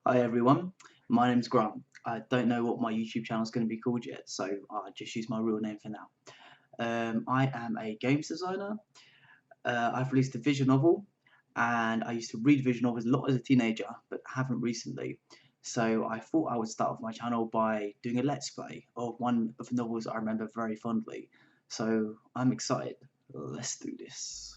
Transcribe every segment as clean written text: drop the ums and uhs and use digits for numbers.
Hi everyone, my name's Grant. I don't know what my YouTube channel is going to be called yet, so I'll just use my real name for now. I am a games designer. I've released a visual novel, and I used to read visual novels a lot as a teenager, but haven't recently. So I thought I would start off my channel by doing a let's play of one of the novels I remember very fondly. So I'm excited. Let's do this.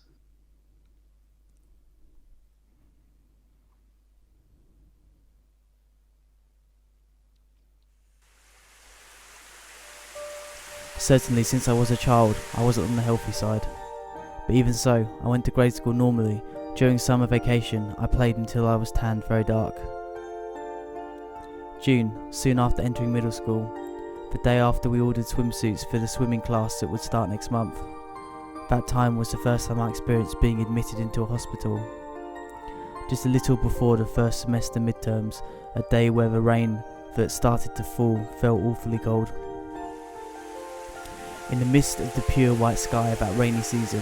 Certainly, since I was a child, I wasn't on the healthy side. But even so, I went to grade school normally. During summer vacation, I played until I was tanned very dark. June, soon after entering middle school, the day after we ordered swimsuits for the swimming class that would start next month. That time was the first time I experienced being admitted into a hospital. Just a little before the first semester midterms, a day where the rain that started to fall felt awfully cold. In the midst of the pure white sky of that rainy season,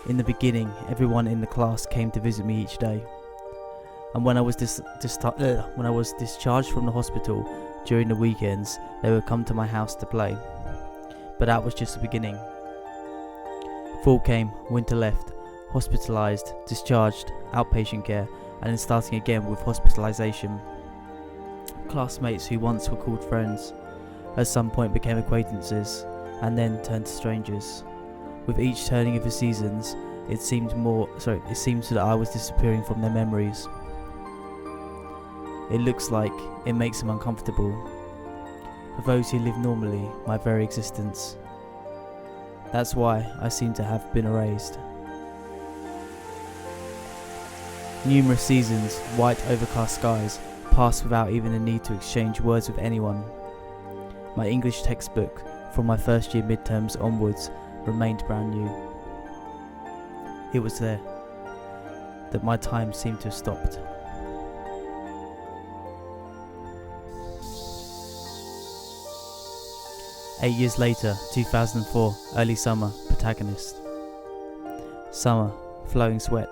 in the beginning, everyone in the class came to visit me each day. And when I was discharged from the hospital during the weekends, they would come to my house to play. But that was just the beginning. Fall came, winter left, hospitalised, discharged, outpatient care, and then starting again with hospitalisation. Classmates who once were called friends, at some point became acquaintances, and then turned to strangers. With each turning of the seasons, it seemed that I was disappearing from their memories. It looks like it makes them uncomfortable. For those who live normally, my very existence. That's why I seem to have been erased. Numerous seasons, white overcast skies, passed without even a need to exchange words with anyone. My English textbook, from my first year midterms onwards, remained brand new. It was there that my time seemed to have stopped. Eight years later, 2004, early summer, protagonist. Summer, flowing sweat.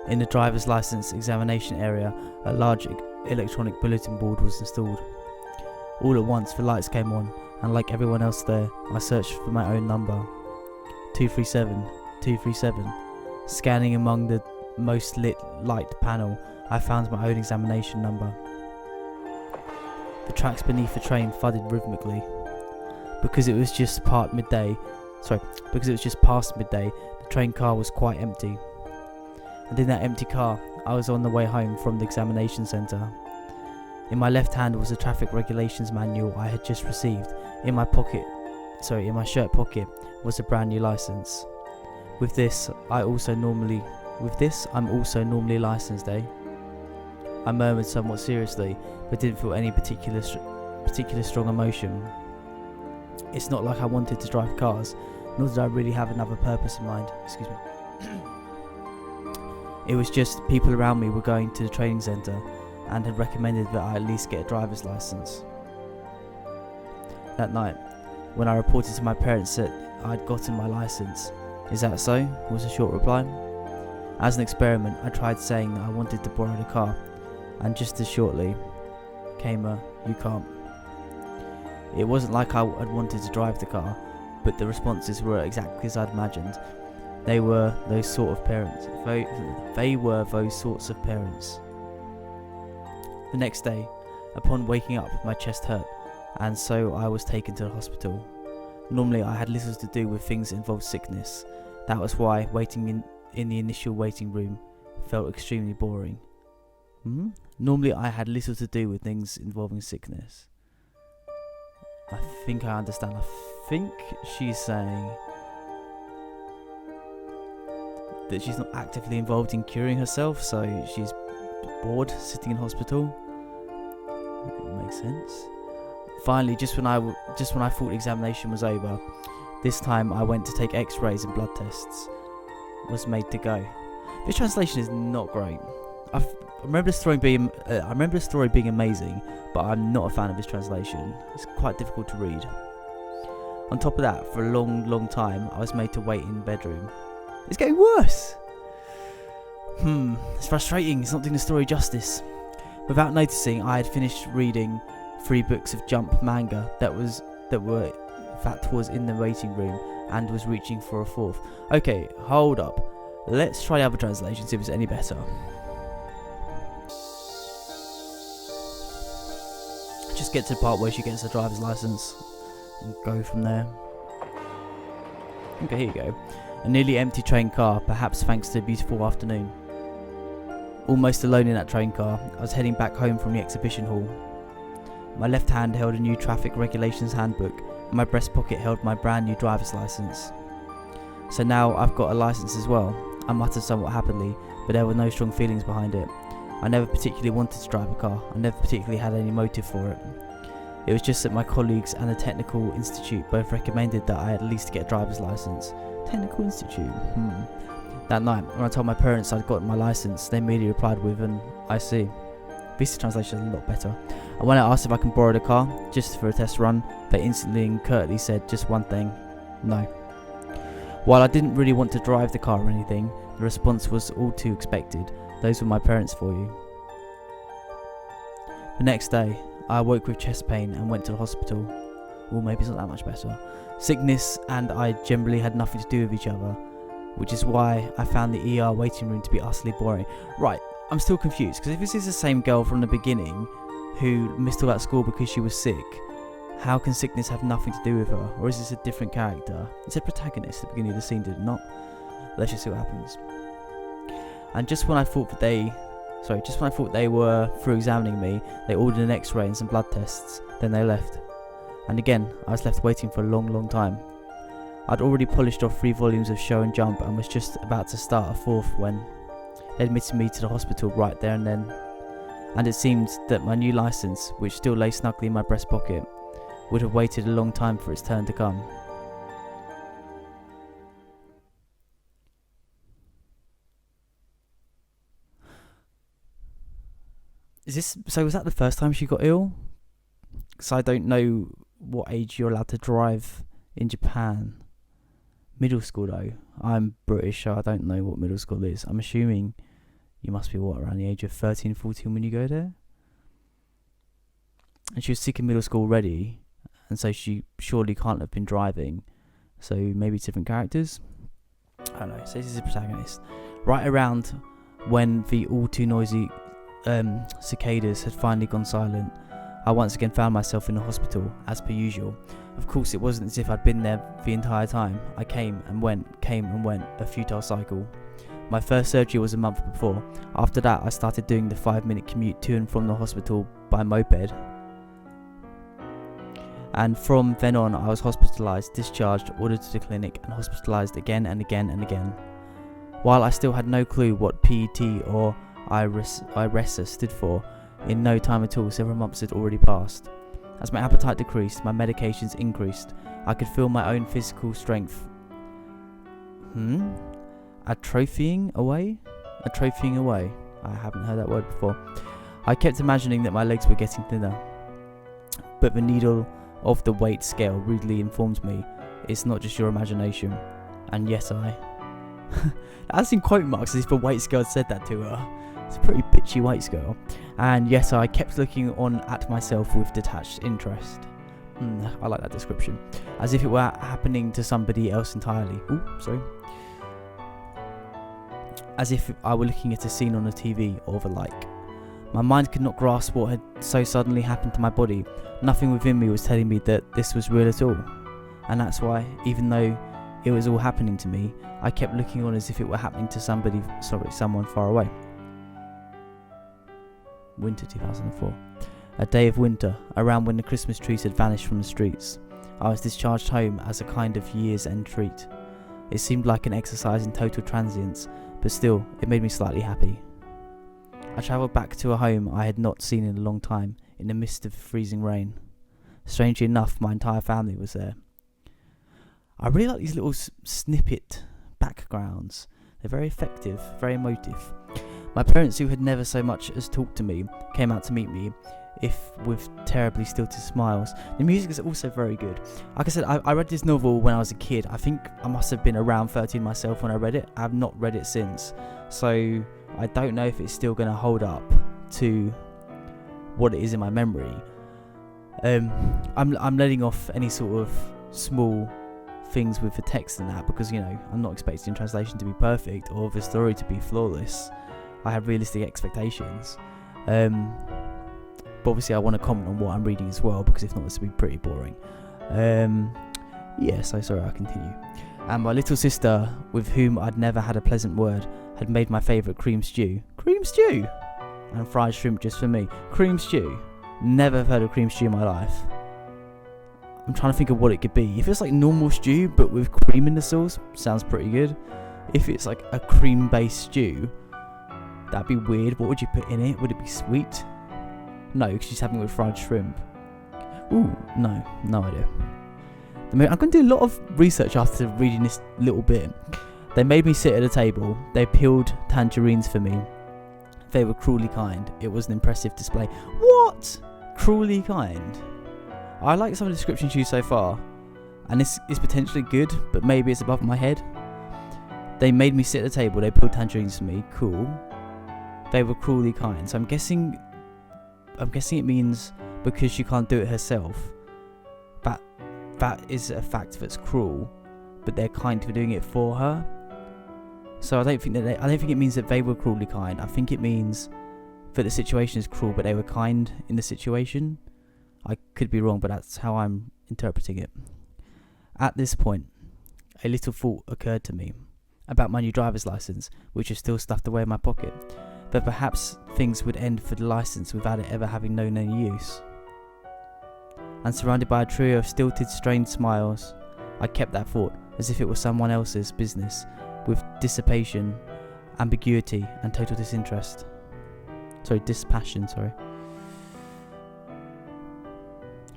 In the driver's license examination area, a large electronic bulletin board was installed. All at once the lights came on, and like everyone else there, I searched for my own number. 237, 237. Scanning among the most lit light panel, I found my own examination number. The tracks beneath the train thudded rhythmically. Because it was just past midday, the train car was quite empty. And in that empty car, I was on the way home from the examination centre. In my left hand was a traffic regulations manual I had just received. In my shirt pocket was a brand new license. With this, I'm also normally licensed, eh? I murmured somewhat seriously, but didn't feel any particular strong emotion. It's not like I wanted to drive cars, nor did I really have another purpose in mind. Excuse me. It was just people around me were going to the training centre and had recommended that I at least get a driver's licence. That night, when I reported to my parents that I'd gotten my licence, "Is that so?" was the short reply. As an experiment, I tried saying that I wanted to borrow the car, and just as shortly came a "you can't." It wasn't like I had wanted to drive the car, but the responses were exactly as I'd imagined. They were those sort of parents. They were those sorts of parents. The next day, upon waking up, my chest hurt, and so I was taken to the hospital. Normally, I had little to do with things that involved sickness. That was why waiting in the initial waiting room felt extremely boring. Normally, I had little to do with things involving sickness. I think I understand. I think she's saying that she's not actively involved in curing herself, so she's bored sitting in hospital. It makes sense. Finally, just when I thought the examination was over, this time I went to take x-rays and blood tests. Was made to go. This translation is not great. I remember the story being amazing, but I'm not a fan of this translation. It's quite difficult to read. On top of that, for a long time, I was made to wait in the bedroom. It's getting worse! It's frustrating, it's not doing the story justice. Without noticing, I had finished reading 3 books of Jump manga that was in the waiting room and was reaching for a 4th. Okay, hold up. Let's try other translations, see if it's any better. Just get to the part where she gets her driver's license and go from there. Okay, here you go. A nearly empty train car, perhaps thanks to a beautiful afternoon. Almost alone in that train car, I was heading back home from the exhibition hall. My left hand held a new traffic regulations handbook, and my breast pocket held my brand new driver's license. So now I've got a license as well, I muttered somewhat happily, but there were no strong feelings behind it. I never particularly wanted to drive a car, I never particularly had any motive for it. It was just that my colleagues and the Technical Institute both recommended that I at least get a driver's license. Technical Institute? That night, when I told my parents I'd gotten my license, they immediately replied with an "I see." This translation is a lot better. And when I asked if I can borrow the car, just for a test run, they instantly and curtly said just one thing: no. While I didn't really want to drive the car or anything, the response was all too expected. Those were my parents for you. The next day, I awoke with chest pain and went to the hospital. Well, maybe it's not that much better. Sickness and I generally had nothing to do with each other, which is why I found the ER waiting room to be utterly boring. Right, I'm still confused, because if this is the same girl from the beginning who missed all that school because she was sick, how can sickness have nothing to do with her? Or is this a different character? It said protagonist at the beginning of the scene, did it not? Let's just see what happens. And just when I thought they were through examining me, they ordered an X-ray and some blood tests. Then they left. And again, I was left waiting for a long, long time. I'd already polished off 3 volumes of Show and Jump and was just about to start a 4th when they admitted me to the hospital right there and then. And it seemed that my new license, which still lay snugly in my breast pocket, would have waited a long time for its turn to come. Was that the first time she got ill? Because I don't know what age you're allowed to drive in Japan. Middle school though. I'm British, so I don't know what middle school is. I'm assuming you must be around the age of 13, 14 when you go there? And she was sick in middle school already, and so she surely can't have been driving. So maybe it's different characters? I don't know. So this is the protagonist. Right around when the all too noisy cicadas had finally gone silent, I once again found myself in the hospital, as per usual. Of course, it wasn't as if I'd been there the entire time. I came and went, a futile cycle. My first surgery was a month before. After that, I started doing the 5-minute commute to and from the hospital by moped. And from then on, I was hospitalised, discharged, ordered to the clinic, and hospitalised again and again and again. While I still had no clue what PET or IRESA stood for, in no time at all, several months had already passed. As my appetite decreased, my medications increased. I could feel my own physical strength atrophying away? I haven't heard that word before. I kept imagining that my legs were getting thinner, but the needle of the weight scale rudely informed me it's not just your imagination. And yet that's in quote marks, as if a weight scale said that to her. It's a pretty bitchy weight scale. And yet I kept looking on at myself with detached interest. I like that description. As if it were happening to somebody else entirely. As if I were looking at a scene on a TV or the like. My mind could not grasp what had so suddenly happened to my body. Nothing within me was telling me that this was real at all. And that's why, even though it was all happening to me, I kept looking on as if it were happening to someone far away. Winter 2004. A day of winter, around when the Christmas trees had vanished from the streets. I was discharged home as a kind of year's end treat. It seemed like an exercise in total transience, but still, it made me slightly happy. I travelled back to a home I had not seen in a long time, in the midst of freezing rain. Strangely enough, my entire family was there. I really like these little snippet backgrounds. They're very effective, very emotive. My parents, who had never so much as talked to me, came out to meet me, if with terribly stilted smiles. The music is also very good. Like I said, I read this novel when I was a kid. I think I must have been around 13 myself when I read it. I have not read it since. So I don't know if it's still going to hold up to what it is in my memory. I'm letting off any sort of small things with the text and that, because, you know, I'm not expecting translation to be perfect or the story to be flawless. I have realistic expectations. But obviously I want to comment on what I'm reading as well, because if not, this will be pretty boring. So sorry, I'll continue. And my little sister, with whom I'd never had a pleasant word, had made my favourite cream stew. Cream stew! And fried shrimp just for me. Cream stew. Never heard of cream stew in my life. I'm trying to think of what it could be. If it's like normal stew but with cream in the sauce, sounds pretty good. If it's like a cream based stew, that'd be weird. What would you put in it? Would it be sweet? No, because she's having it with fried shrimp. Ooh, no idea. I'm going to do a lot of research after reading this little bit. They made me sit at a table. They peeled tangerines for me. They were cruelly kind. It was an impressive display. What? Cruelly kind? I like some of the descriptions used so far, and this is potentially good, but maybe it's above my head. They made me sit at the table. They peeled tangerines for me. Cool. They were cruelly kind. So I'm guessing it means because she can't do it herself. That is a fact that's cruel, but they're kind for doing it for her. So I don't think it means that they were cruelly kind. I think it means that the situation is cruel, but they were kind in the situation. I could be wrong, but that's how I'm interpreting it. At this point, a little thought occurred to me about my new driver's license, which is still stuffed away in my pocket. That perhaps things would end for the license without it ever having known any use. And surrounded by a trio of stilted, strained smiles, I kept that thought as if it was someone else's business, with dissipation, ambiguity, and total disinterest. Dispassion.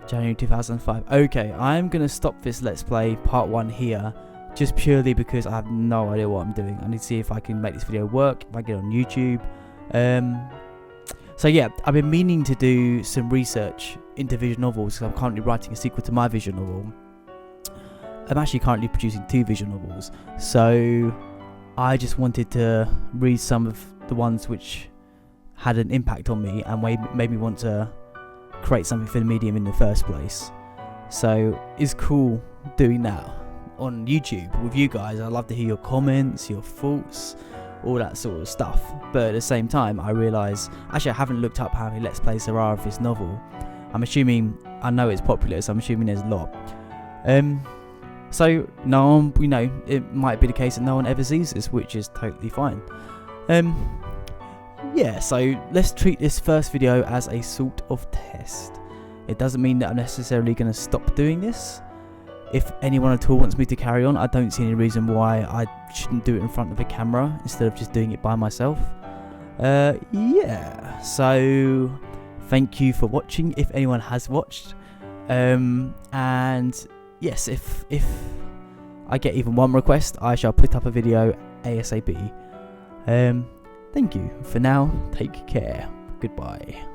January 2005. Okay, I'm going to stop this Let's Play part 1 here, just purely because I have no idea what I'm doing. I need to see if I can make this video work, if I get it on YouTube. So yeah, I've been meaning to do some research into visual novels, because I'm currently writing a sequel to my visual novel. I'm actually currently producing 2 visual novels, so I just wanted to read some of the ones which had an impact on me and made me want to create something for the medium in the first place. So it's cool doing that on YouTube with you guys. I'd love to hear your comments, your thoughts, all that sort of stuff. But at the same time, I realise, actually I haven't looked up how many Let's Plays there are of this novel. I know it's popular, so I'm assuming there's a lot. So no one, it might be the case that no one ever sees this, which is totally fine. Yeah, so let's treat this first video as a sort of test. It doesn't mean that I'm necessarily going to stop doing this. If anyone at all wants me to carry on, I don't see any reason why I shouldn't do it in front of a camera instead of just doing it by myself. Yeah, so thank you for watching, if anyone has watched. And yes, if I get even one request, I shall put up a video ASAP. Thank you. For now, take care. Goodbye.